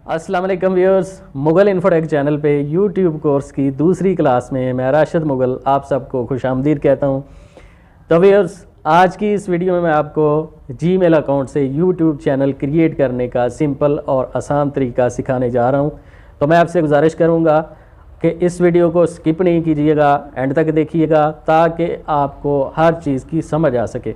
अस्सलाम वालेकुम viewers, Mughal infotech channel पे यूट्यूब कोर्स की दूसरी क्लास में मैं राशिद मुगल आप सबको खुशामदीद कहता हूँ। तो व्यूअर्स, आज की इस वीडियो में मैं आपको जीमेल अकाउंट से यूट्यूब चैनल क्रिएट करने का सिंपल और आसान तरीका सिखाने जा रहा हूँ। तो मैं आपसे गुजारिश करूँगा कि इस वीडियो को स्किप नहीं कीजिएगा, एंड तक देखिएगा ताकि आपको हर चीज़ की समझ आ सके।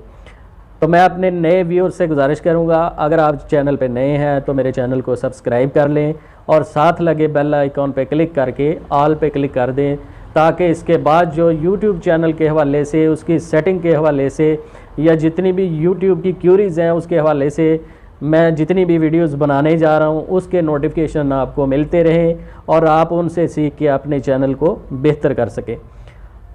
तो मैं अपने नए व्यूअर से गुजारिश करूंगा, अगर आप चैनल पे नए हैं तो मेरे चैनल को सब्सक्राइब कर लें और साथ लगे बेल आइकॉन पे क्लिक करके ऑल पे क्लिक कर दें, ताकि इसके बाद जो यूट्यूब चैनल के हवाले से, उसकी सेटिंग के हवाले से या जितनी भी यूट्यूब की क्यूरीज़ हैं उसके हवाले से मैं जितनी भी वीडियोस बनाने जा रहा हूं उसके नोटिफिकेशन आपको मिलते रहें और आप उनसे सीख के अपने चैनल को बेहतर कर सकें।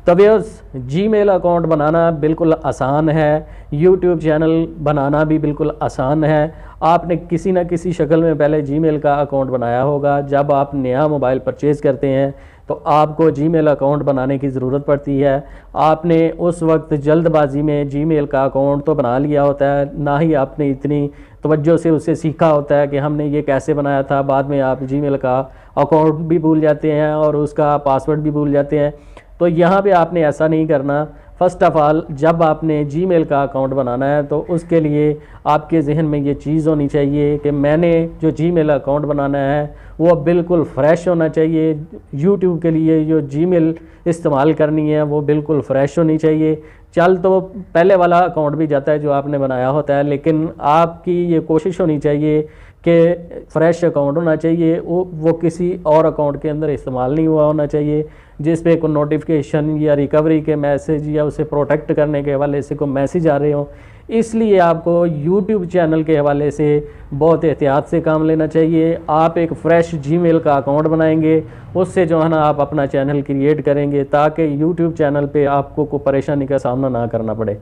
तो व्यूअर्स, जीमेल अकाउंट बनाना बिल्कुल आसान है, यूट्यूब चैनल बनाना भी बिल्कुल आसान है। आपने किसी न किसी शक्ल में पहले जीमेल का अकाउंट बनाया होगा। जब आप नया मोबाइल परचेज़ करते हैं तो आपको जीमेल अकाउंट बनाने की ज़रूरत पड़ती है। आपने उस वक्त जल्दबाजी में जीमेल का अकाउंट तो बना लिया होता है, ना ही आपने इतनी तवज्जो से उसे सीखा होता है कि हमने ये कैसे बनाया था। बाद में आप जीमेल का अकाउंट भी भूल जाते हैं और उसका पासवर्ड भी भूल जाते हैं। तो यहाँ पे आपने ऐसा नहीं करना। फ़र्स्ट ऑफ़ ऑल, जब आपने जीमेल का अकाउंट बनाना है तो उसके लिए आपके जहन में ये चीज़ होनी चाहिए कि मैंने जो जीमेल अकाउंट बनाना है वो बिल्कुल फ़्रेश होना चाहिए। यूट्यूब के लिए जो जीमेल इस्तेमाल करनी है वो बिल्कुल फ़्रेश होनी चाहिए। चल तो पहले वाला अकाउंट भी जाता है जो आपने बनाया होता है, लेकिन आपकी ये कोशिश होनी चाहिए कि फ़्रेश अकाउंट होना चाहिए। वो किसी और अकाउंट के अंदर इस्तेमाल नहीं हुआ होना चाहिए जिस पे कोई नोटिफिकेशन या रिकवरी के मैसेज या उसे प्रोटेक्ट करने के हवाले से कोई मैसेज आ रहे हो। इसलिए आपको यूट्यूब चैनल के हवाले से बहुत एहतियात से काम लेना चाहिए। आप एक फ़्रेश जीमेल का अकाउंट बनाएंगे, उससे जो है ना आप अपना चैनल क्रिएट करेंगे ताकि यूट्यूब चैनल पे आपको कोई परेशानी का सामना ना करना पड़े।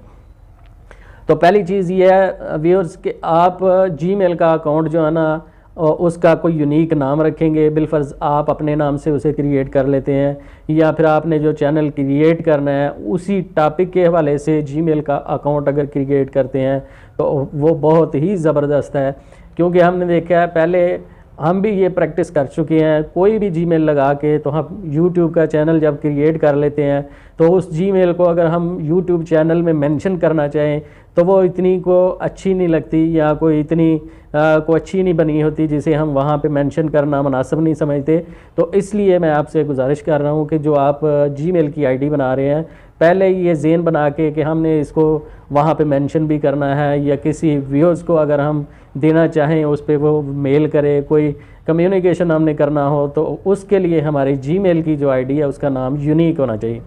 तो पहली चीज़ ये है व्यूअर्स कि आप जीमेल का अकाउंट जो है ना उसका कोई यूनिक नाम रखेंगे। बिलफर्ज आप अपने नाम से उसे क्रिएट कर लेते हैं, या फिर आपने जो चैनल क्रिएट करना है उसी टॉपिक के हवाले से जीमेल का अकाउंट अगर क्रिएट करते हैं तो वो बहुत ही ज़बरदस्त है। क्योंकि हमने देखा है, पहले हम भी ये प्रैक्टिस कर चुके हैं। कोई भी जीमेल लगा के तो हम यूट्यूब का चैनल जब क्रिएट कर लेते हैं तो उस जीमेल को अगर हम यूट्यूब चैनल में मेंशन करना चाहें तो वो इतनी को अच्छी नहीं लगती, या कोई इतनी को अच्छी नहीं बनी होती जिसे हम वहाँ पे मेंशन करना मुनासिब नहीं समझते। तो इसलिए मैं आपसे गुजारिश कर रहा हूँ कि जो आप जीमेल की आईडी बना रहे हैं, पहले ये ज़ेन बना के कि हमने इसको वहाँ पे मेंशन भी करना है, या किसी व्यूअर्स को अगर हम देना चाहें उस पर वो मेल करे, कोई कम्युनिकेशन हमने करना हो तो उसके लिए हमारी जीमेल की जो आईडी है उसका नाम यूनिक होना चाहिए।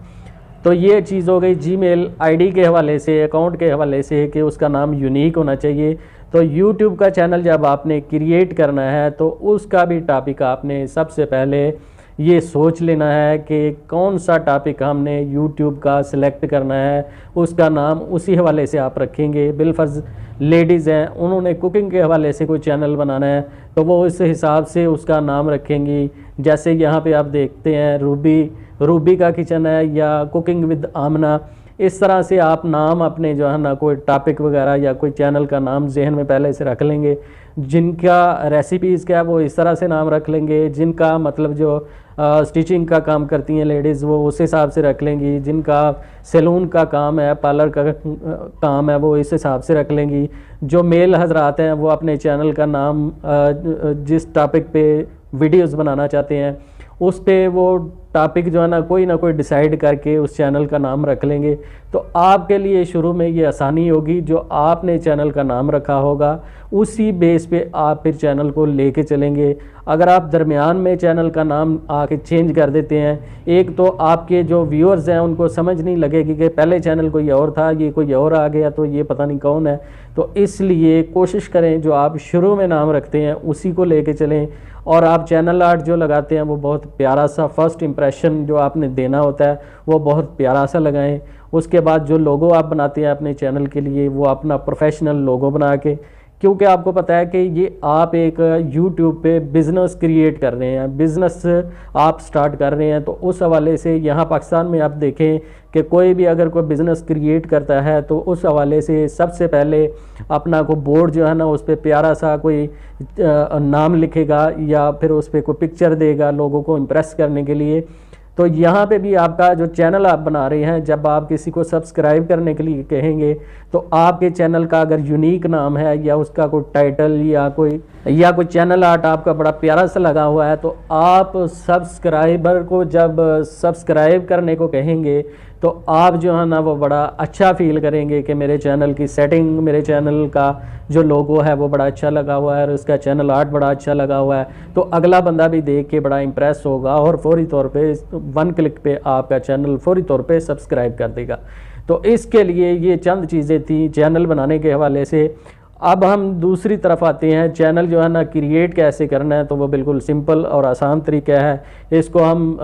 तो ये चीज़ हो गई जीमेल आईडी के हवाले से, अकाउंट के हवाले से कि उसका नाम यूनिक होना चाहिए। तो यूट्यूब का चैनल जब आपने क्रिएट करना है तो उसका भी टॉपिक आपने सबसे पहले ये सोच लेना है कि कौन सा टॉपिक हमने यूट्यूब का सिलेक्ट करना है, उसका नाम उसी हवाले से आप रखेंगे। बिलफर्ज लेडीज़ हैं, उन्होंने कुकिंग के हवाले से कोई चैनल बनाना है तो वो इस हिसाब से उसका नाम रखेंगी। जैसे यहाँ पे आप देखते हैं रूबी का किचन है या कुकिंग विद आमना। इस तरह से आप नाम अपने जो है ना कोई टॉपिक वगैरह या कोई चैनल का नाम जहन में पहले से रख लेंगे। जिनका रेसिपीज़ का है वो इस तरह से नाम रख लेंगे, जिनका मतलब जो स्टिचिंग का काम करती हैं लेडीज़ वो उस हिसाब से रख लेंगी, जिनका सैलून का काम है, पार्लर का काम है वो इस हिसाब से रख लेंगी। जो मेल हजरात हैं वो अपने चैनल का नाम जिस टॉपिक पे वीडियोस बनाना चाहते हैं उस पे वो टॉपिक जो है ना कोई डिसाइड करके उस चैनल का नाम रख लेंगे। तो आपके लिए शुरू में ये आसानी होगी, जो आपने चैनल का नाम रखा होगा उसी बेस पे आप फिर चैनल को लेके चलेंगे। अगर आप दरमियान में चैनल का नाम आके चेंज कर देते हैं, एक तो आपके जो व्यूअर्स हैं उनको समझ नहीं लगेगी कि पहले चैनल कोई और था, ये कोई और आ गया तो ये पता नहीं कौन है। तो इसलिए कोशिश करें जो आप शुरू में नाम रखते हैं उसी को लेके चलें। और आप चैनल आर्ट जो लगाते हैं वो बहुत प्यारा सा, फर्स्ट इम्प्रेशन जो आपने देना होता है वो बहुत प्यारा सा लगाएं। उसके बाद जो लोगो आप बनाते हैं अपने चैनल के लिए वो अपना प्रोफेशनल लोगो बना के, क्योंकि आपको पता है कि ये आप एक YouTube पे बिज़नेस क्रिएट कर रहे हैं, बिज़नेस आप स्टार्ट कर रहे हैं। तो उस हवाले से यहाँ पाकिस्तान में आप देखें कि कोई भी अगर कोई बिज़नेस क्रिएट करता है तो उस हवाले से सबसे पहले अपना को बोर्ड जो है ना उस पर प्यारा सा कोई नाम लिखेगा या फिर उस पर कोई पिक्चर देगा लोगों को इम्प्रेस करने के लिए। तो यहाँ पे भी आपका जो चैनल आप बना रहे हैं, जब आप किसी को सब्सक्राइब करने के लिए कहेंगे तो आपके चैनल का अगर यूनिक नाम है या उसका कोई टाइटल या कोई चैनल आर्ट आपका बड़ा प्यारा सा लगा हुआ है, तो आप सब्सक्राइबर को जब सब्सक्राइब करने को कहेंगे तो आप जो है ना वो बड़ा अच्छा फील करेंगे कि मेरे चैनल की सेटिंग, मेरे चैनल का जो लोगो है वो बड़ा अच्छा लगा हुआ है और उसका चैनल आर्ट बड़ा अच्छा लगा हुआ है। तो अगला बंदा भी देख के बड़ा इंप्रेस होगा और फौरी तौर पे 1 क्लिक पे आपका चैनल फौरी तौर पे सब्सक्राइब कर देगा। तो इसके लिए ये चंद चीज़ें थी चैनल बनाने के हवाले से। अब हम दूसरी तरफ आते हैं, चैनल जो है ना क्रिएट कैसे करना है। तो वो बिल्कुल सिंपल और आसान तरीका है। इसको हम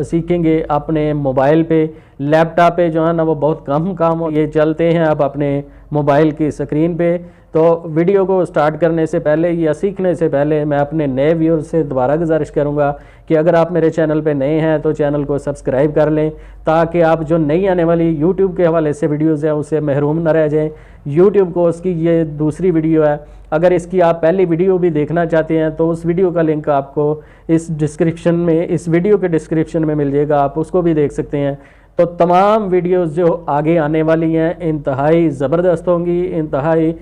सीखेंगे अपने मोबाइल पे, लैपटॉप पे जो है ना वो बहुत कम काम ये चलते हैं अब अपने मोबाइल की स्क्रीन पे। तो वीडियो को स्टार्ट करने से पहले या सीखने से पहले मैं अपने नए व्यूअर से दोबारा गुजारिश करूंगा कि अगर आप मेरे चैनल पे नए हैं तो चैनल को सब्सक्राइब कर लें, ताकि आप जो नई आने वाली यूट्यूब के हवाले से वीडियोज़ हैं उससे महरूम न रह जाएँ। यूट्यूब को उसकी ये दूसरी वीडियो है, अगर इसकी आप पहली वीडियो भी देखना चाहते हैं तो उस वीडियो का लिंक आपको इस वीडियो के डिस्क्रिप्शन में मिल जाएगा, आप उसको भी देख सकते हैं। तो तमाम वीडियोस जो आगे आने वाली हैं इंतहाई ज़बरदस्त होंगी, इंतहाई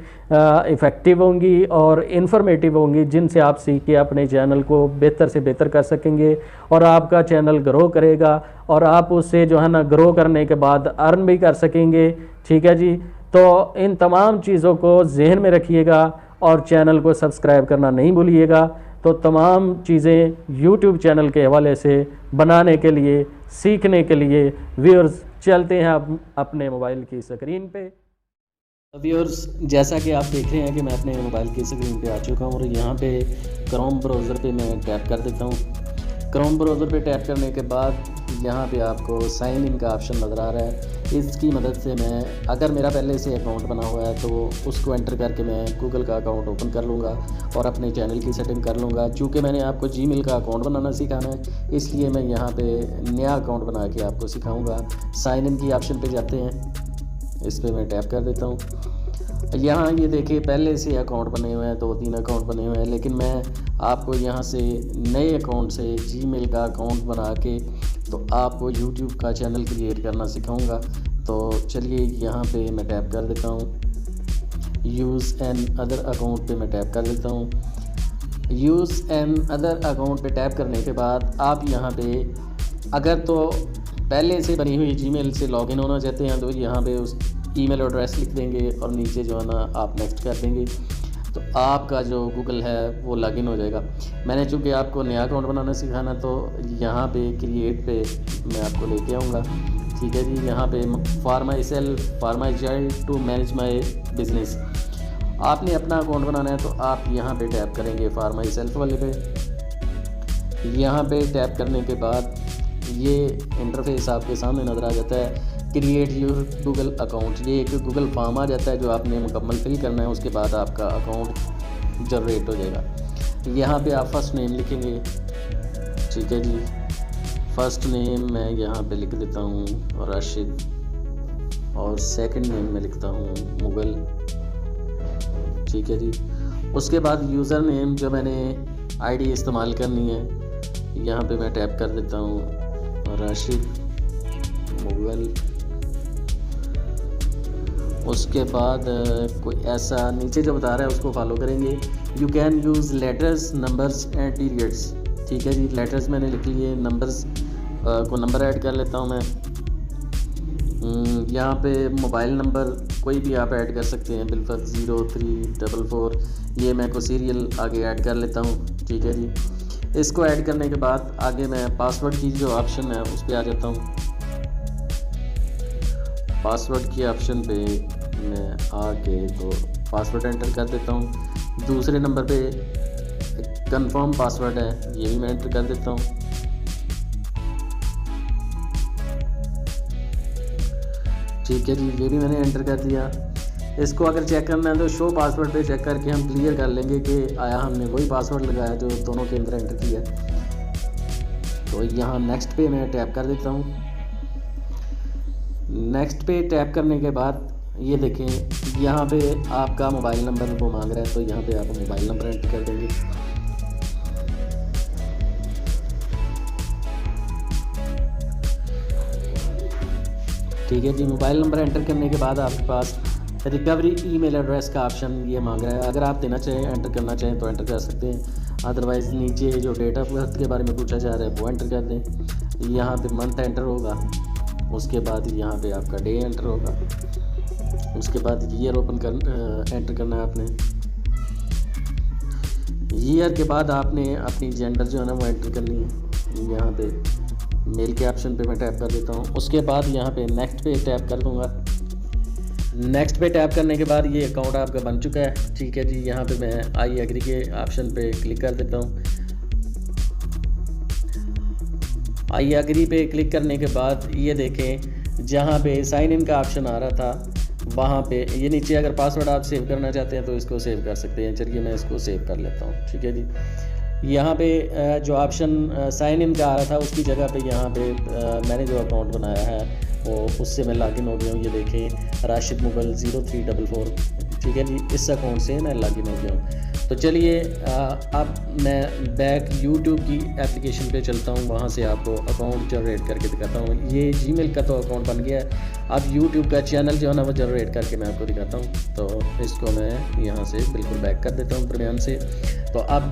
इफ़ेक्टिव होंगी और इन्फॉर्मेटिव होंगी, जिनसे आप सीख के अपने चैनल को बेहतर से बेहतर कर सकेंगे और आपका चैनल ग्रो करेगा और आप उससे जो है ना ग्रो करने के बाद अर्न भी कर सकेंगे। ठीक है जी। तो इन तमाम चीज़ों को जहन में रखिएगा और चैनल को सब्सक्राइब करना नहीं भूलिएगा। तो तमाम चीज़ें YouTube चैनल के हवाले से बनाने के लिए, सीखने के लिए व्यूअर्स चलते हैं आप अपने मोबाइल की स्क्रीन पे। व्यूअर्स, जैसा कि आप देख रहे हैं कि मैं अपने मोबाइल की स्क्रीन पे आ चुका हूँ और यहाँ पे क्रोम ब्राउज़र पे मैं टैप कर देता हूँ। क्रोम ब्राउज़र पे टैप करने के बाद यहाँ पे आपको साइन इन का ऑप्शन नज़र आ रहा है। इसकी मदद से मैं, अगर मेरा पहले से अकाउंट बना हुआ है तो उसको एंटर करके मैं गूगल का अकाउंट ओपन कर लूँगा और अपने चैनल की सेटिंग कर लूँगा। चूँकि मैंने आपको जीमेल का अकाउंट बनाना सिखाना है, इसलिए मैं यहाँ पे नया अकाउंट बना के आपको सिखाऊँगा। साइन इन की ऑप्शन पे जाते हैं, इस पर मैं टैप कर देता हूँ। यहाँ ये देखिए पहले से अकाउंट बने हुए हैं, 2-3 अकाउंट बने हुए हैं, लेकिन मैं आपको यहाँ से नए अकाउंट से जीमेल का अकाउंट बना के तो आपको यूट्यूब का चैनल क्रिएट करना सिखाऊंगा। तो चलिए यहाँ पे मैं टैप कर देता हूँ, यूज़ एन अदर अकाउंट पे मैं टैप कर देता हूँ। यूज़ एन अदर अकाउंट पे टैप करने के बाद आप यहाँ पे अगर तो पहले से बनी हुई जीमेल से लॉगिन होना चाहते हैं तो यहाँ पे उस ईमेल एड्रेस लिख देंगे और नीचे जो है ना आप नेक्स्ट कर देंगे तो आपका जो गूगल है वो लॉगिन हो जाएगा। मैंने चूँकि आपको नया अकाउंट बनाना सिखाना तो यहाँ पे क्रिएट पे मैं आपको लेके आऊँगा। ठीक है जी। यहाँ पे for myself, for my child, to manage my business, आपने अपना अकाउंट बनाना है तो आप यहाँ पे टैप करेंगे फॉर माई सेल्फ वाले पे। यहाँ पे टैप करने के बाद ये इंटरफेस आपके सामने नज़र आ जाता है, क्रिएट योर गूगल अकाउंट। ये एक गूगल फॉर्म आ जाता है जो आपने मुकम्मल फिल करना है, उसके बाद आपका अकाउंट जनरेट हो जाएगा। यहाँ पे आप फर्स्ट नेम लिखेंगे। ठीक है जी। फर्स्ट नेम मैं यहाँ पे लिख देता हूँ राशिद और सेकंड नेम में लिखता हूँ मुगल। ठीक है जी। उसके बाद यूज़र नेम जो मैंने आईडी इस्तेमाल करनी है, यहाँ पे मैं टैप कर देता हूँ राशिद मुगल। उसके बाद कोई ऐसा नीचे जो बता रहा है उसको फॉलो करेंगे। You can use letters, numbers and periods. ठीक है जी। लेटर्स मैंने लिख लिए, नंबर्स को नंबर ऐड कर लेता हूँ मैं। यहाँ पे मोबाइल नंबर कोई भी आप ऐड कर सकते हैं, बिल्कुल 0344, ये मैं को सीरियल आगे ऐड कर लेता हूँ। ठीक है जी। इसको ऐड करने के बाद आगे मैं पासवर्ड की जो ऑप्शन है उस पर आ जाता हूँ। पासवर्ड की ऑप्शन पे मैं आके तो पासवर्ड एंटर कर देता हूँ। दूसरे नंबर पे कंफर्म पासवर्ड है, ये भी मैं एंटर कर देता हूँ। ठीक है जी। ये भी मैंने एंटर कर दिया। इसको अगर चेक करना है तो शो पासवर्ड पे चेक करके हम क्लियर कर लेंगे कि आया हमने वही पासवर्ड लगाया जो दोनों के अंदर एंटर किया। तो यहाँ नेक्स्ट पे मैं टैप कर देता हूँ। नेक्स्ट पे टैप करने के बाद ये देखें यहाँ पे आपका मोबाइल नंबर वो मांग रहा है, तो यहाँ पे आप मोबाइल नंबर एंटर कर देंगे। ठीक है जी, मोबाइल नंबर एंटर करने के बाद आपके पास रिकवरी ईमेल एड्रेस का ऑप्शन ये मांग रहा है। अगर आप देना चाहें, एंटर करना चाहें तो एंटर कर सकते हैं, अदरवाइज़ नीचे जो डेट ऑफ बर्थ के बारे में पूछा जा रहा है वो एंटर कर दें। यहाँ पे मंथ एंटर होगा, उसके बाद यहाँ पे आपका डे एंटर होगा, उसके बाद ईयर एंटर करना है आपने। ईयर के बाद आपने अपनी जेंडर जो है ना वो एंटर करनी है। यहाँ पे मेल के ऑप्शन पे मैं टैप कर देता हूँ। उसके बाद यहाँ पे नेक्स्ट पे टैप कर दूँगा। नेक्स्ट पे टैप करने के बाद ये अकाउंट आपका बन चुका है। ठीक है जी, यहाँ पे मैं आई एग्री के ऑप्शन पे क्लिक कर देता हूँ। आई एग्री पे क्लिक करने के बाद ये देखें जहाँ पे साइन इन का ऑप्शन आ रहा था वहाँ पे ये नीचे अगर पासवर्ड आप सेव करना चाहते हैं तो इसको सेव कर सकते हैं। चलिए मैं इसको सेव कर लेता हूँ। ठीक है जी, यहाँ पे जो ऑप्शन साइन इन का आ रहा था उसकी जगह पे यहाँ पे मैंने जो अकाउंट बनाया है वो उससे मैं लॉगिन हो गया हूँ। ये देखें राशिद मुगल 0344। ठीक है जी, इस अकाउंट से मैं लॉगिन हो गया हूँ। तो चलिए अब मैं बैक यूट्यूब की एप्लीकेशन पे चलता हूँ, वहाँ से आपको अकाउंट जनरेट करके दिखाता हूँ। ये जीमेल का तो अकाउंट बन गया है, अब यूट्यूब का चैनल जो है ना वो जनरेट करके मैं आपको दिखाता हूँ। तो इसको मैं यहाँ से बिल्कुल बैक कर देता हूँ दरमियान से। तो अब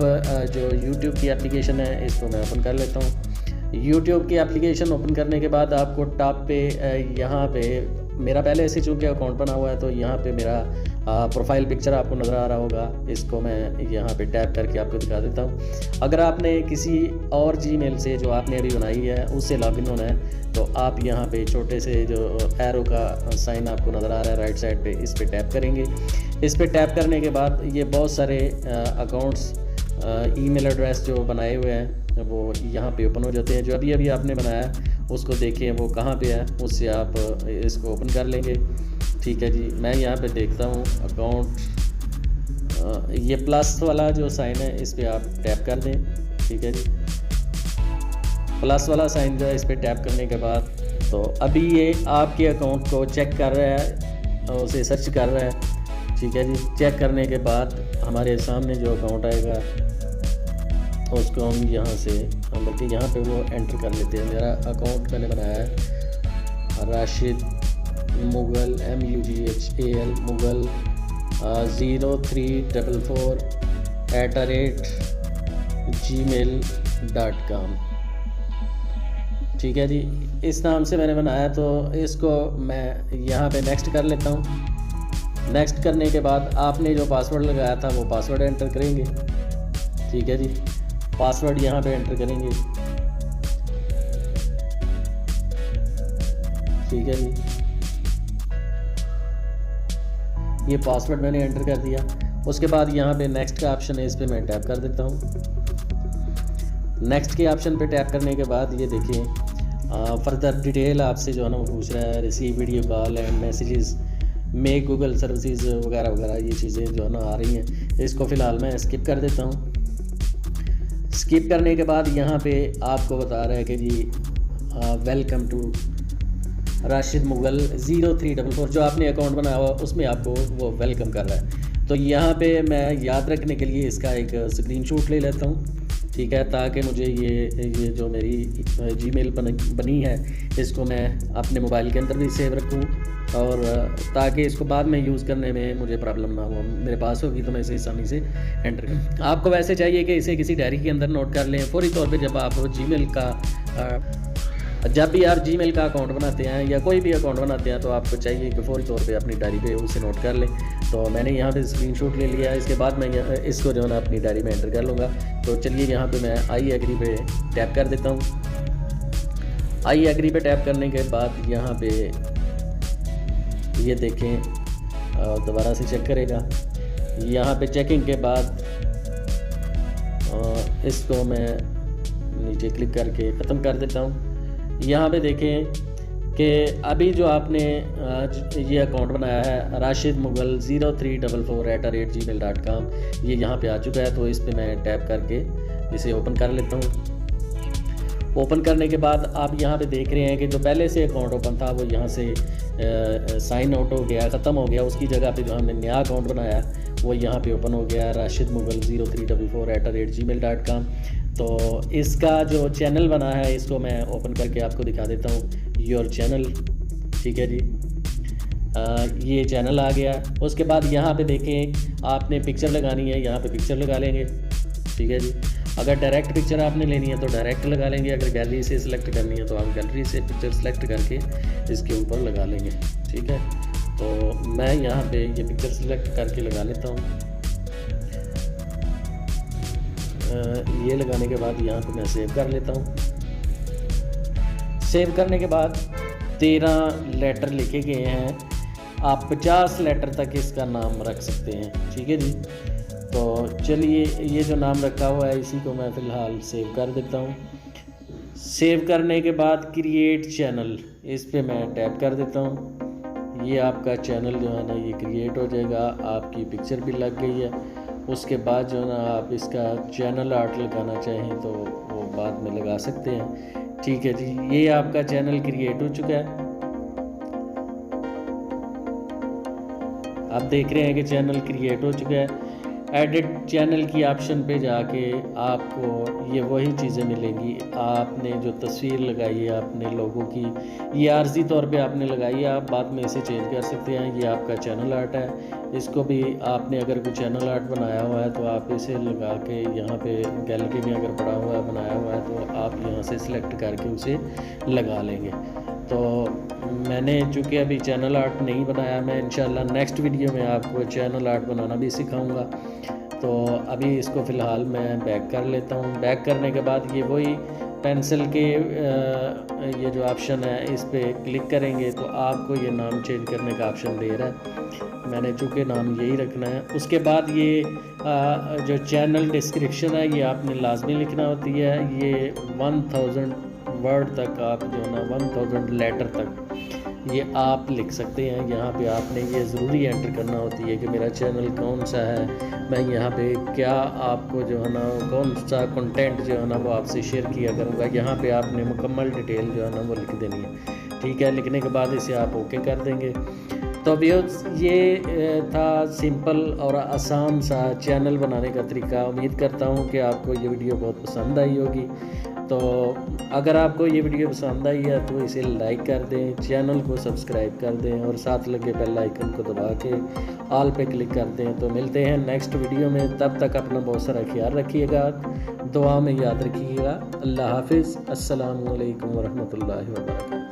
जो यूट्यूब की एप्लीकेशन है इसको मैं ओपन कर लेता हूँ। यूट्यूब की एप्लीकेशन ओपन करने के बाद आपको टॉप पे यहाँ पे मेरा पहले से चूँकि अकाउंट बना हुआ है तो यहाँ पे मेरा प्रोफाइल पिक्चर आपको नज़र आ रहा होगा। इसको मैं यहाँ पे टैप करके आपको दिखा देता हूँ। अगर आपने किसी और जीमेल से जो आपने अभी बनाई है उससे लॉगिन होना है तो आप यहाँ पे छोटे से जो एरो का साइन आपको नज़र आ रहा है राइट साइड पे, इस पे टैप करेंगे। इस पे टैप करने के बाद ये बहुत सारे अकाउंट्स ईमेल एड्रेस जो बनाए हुए हैं वो यहाँ पे ओपन हो जाते हैं। जो अभी अभी आपने बनाया उसको देखिए वो कहाँ पे है, उससे आप इसको ओपन कर लेंगे। ठीक है जी, मैं यहाँ पे देखता हूँ अकाउंट, ये प्लस वाला जो साइन है इस पे आप टैप कर दें। ठीक है जी, प्लस वाला साइन जो है इस पे टैप करने के बाद तो अभी ये आपके अकाउंट को चेक कर रहा है, उसे सर्च कर रहा है। ठीक है जी, चेक करने के बाद हमारे सामने जो अकाउंट आएगा उसको हम यहाँ से बल्कि यहाँ पे वो एंटर कर लेते हैं। मेरा अकाउंट मैंने बनाया है राशिद मुगल MUGHAL मुगल 0344@gmail.com। ठीक है जी, इस नाम से मैंने बनाया तो इसको मैं यहाँ पे नेक्स्ट कर लेता हूँ। नेक्स्ट करने के बाद आपने जो पासवर्ड लगाया था वो पासवर्ड एंटर करेंगे। ठीक है जी, पासवर्ड यहाँ पे एंटर करेंगे। ठीक है जी, ये पासवर्ड मैंने एंटर कर दिया। उसके बाद यहाँ पे नेक्स्ट का ऑप्शन है, इस पे मैं टैप कर देता हूँ। नेक्स्ट के ऑप्शन पे टैप करने के बाद ये देखिए फर्दर डिटेल आपसे जो है ना वो पूछ रहा है, receive video call and messages, make Google services वगैरह वगैरह, ये चीज़ें जो है ना आ रही हैं। इसको फ़िलहाल मैं स्किप कर देता हूँ। स्किप करने के बाद यहाँ पे आपको बता रहा है कि जी वेलकम टू राशिद मुगल 0344, जो आपने अकाउंट बनाया हुआ उसमें आपको वो वेलकम कर रहा है। तो यहाँ पे मैं याद रखने के लिए इसका एक स्क्रीनशॉट ले लेता हूँ। ठीक है, ताकि मुझे ये जो मेरी जीमेल बनी है इसको मैं अपने मोबाइल के अंदर भी सेव रखूँ और ताकि इसको बाद में यूज़ करने में मुझे प्रॉब्लम ना हो। मेरे पास होगी तो मैं इसे आसानी से एंटर करूँ। आपको वैसे चाहिए कि इसे किसी डायरी के अंदर नोट कर लें फौरी तौर पे। जब भी आप जीमेल का अकाउंट बनाते हैं या कोई भी अकाउंट बनाते हैं तो आपको चाहिए कि फौरी तौर पे अपनी डायरी पे उसे नोट कर लें। तो मैंने यहाँ पे स्क्रीनशॉट ले लिया है, इसके बाद मैं इसको जो है ना अपनी डायरी में एंटर कर लूँगा। तो चलिए यहाँ पे मैं आई एग्री पे टैप कर देता हूँ। आई एग्री पे टैप करने के बाद यहाँ पे ये देखें दोबारा से चेक करेगा। यहाँ पे चेकिंग के बाद इसको मैं नीचे क्लिक करके ख़त्म कर देता हूँ। यहाँ पे देखें कि अभी जो आपने ये अकाउंट बनाया है राशिद मुगल 0344@gmail.com, ये यहाँ पे आ चुका है। तो इस पे मैं टैप करके इसे ओपन कर लेता हूँ। ओपन करने के बाद आप यहाँ पे देख रहे हैं कि जो पहले से अकाउंट ओपन था वो यहाँ से साइन आउट हो गया, ख़त्म हो गया। उसकी जगह पे जो हमने नया अकाउंट बनाया वो यहाँ पे ओपन हो गया, राशिद मुगल 0344@gmail.com। तो इसका जो चैनल बना है इसको मैं ओपन करके आपको दिखा देता हूँ, योर चैनल। ठीक है जी, ये चैनल आ गया। उसके बाद यहाँ पे देखें आपने पिक्चर लगानी है, यहाँ पे पिक्चर लगा लेंगे। ठीक है जी, अगर डायरेक्ट पिक्चर आपने लेनी है तो डायरेक्ट लगा लेंगे, अगर गैलरी से सिलेक्ट करनी है तो आप गैलरी से पिक्चर सेलेक्ट करके इसके ऊपर लगा लेंगे। ठीक है, तो मैं यहाँ पे ये पिक्चर सेलेक्ट करके लगा लेता हूँ। ये लगाने के बाद यहाँ पे मैं सेव कर लेता हूँ। सेव करने के बाद 13 लेटर लिखे गए हैं, आप 50 लेटर तक इसका नाम रख सकते हैं। ठीक है जी, तो चलिए ये जो नाम रखा हुआ है इसी को मैं फ़िलहाल सेव कर देता हूँ। सेव करने के बाद क्रिएट चैनल, इस पे मैं टैप कर देता हूँ। ये आपका चैनल जो है ना ये क्रिएट हो जाएगा, आपकी पिक्चर भी लग गई है। उसके बाद जो है ना आप इसका चैनल आर्ट लगाना चाहें तो वो बाद में लगा सकते हैं। ठीक है जी, ये आपका चैनल क्रिएट हो चुका है। आप देख रहे हैं कि चैनल क्रिएट हो चुका है। एडिट चैनल की ऑप्शन पे जाके आपको ये वही चीज़ें मिलेंगी। आपने जो तस्वीर लगाई है अपने लोगों की, ये आर्जी तौर पे आपने लगाई है, आप बाद में इसे चेंज कर सकते हैं। ये आपका चैनल आर्ट है, इसको भी आपने अगर कोई चैनल आर्ट बनाया हुआ है तो आप इसे लगा के यहाँ पे गैलरी में अगर पड़ा हुआ है बनाया हुआ है तो आप यहाँ से सिलेक्ट करके उसे लगा लेंगे। तो मैंने चूँकि अभी चैनल आर्ट नहीं बनाया, मैं इंशाल्लाह नेक्स्ट वीडियो में आपको चैनल आर्ट बनाना भी सिखाऊंगा। तो अभी इसको फ़िलहाल मैं बैक कर लेता हूँ। बैक करने के बाद ये वही पेंसिल के ये जो ऑप्शन है इस पर क्लिक करेंगे तो आपको ये नाम चेंज करने का ऑप्शन दे रहा है। मैंने चूँकि नाम यही रखना है। उसके बाद ये जो चैनल डिस्क्रिप्शन है ये आपने लाजमी लिखना होती है। ये 1000 वर्ड तक आप जो है ना 1000 लेटर तक ये आप लिख सकते हैं। यहाँ पे आपने ये ज़रूरी एंटर करना होती है कि मेरा चैनल कौन सा है, मैं यहाँ पे क्या आपको जो है ना कौन सा कंटेंट जो है ना वो आपसे शेयर किया करूँगा। यहाँ पे आपने मुकम्मल डिटेल जो है ना वो लिख देनी है। ठीक है, लिखने के बाद इसे आप ओके कर देंगे। तो व्यूअर्स ये था सिंपल और आसान सा चैनल बनाने का तरीका। उम्मीद करता हूँ कि आपको ये वीडियो बहुत पसंद आई होगी। तो अगर आपको ये वीडियो पसंद आई है तो इसे लाइक कर दें, चैनल को सब्सक्राइब कर दें और साथ लगे बेल आइकन को दबा के ऑल पे क्लिक कर दें। तो मिलते हैं नेक्स्ट वीडियो में, तब तक अपना बहुत सारा ख्याल रखिएगा, दुआ में याद रखिएगा। अल्लाह हाफिज़। अस्सलामु अलैकुम वरहमतुल्लाहि वबरकातुहू।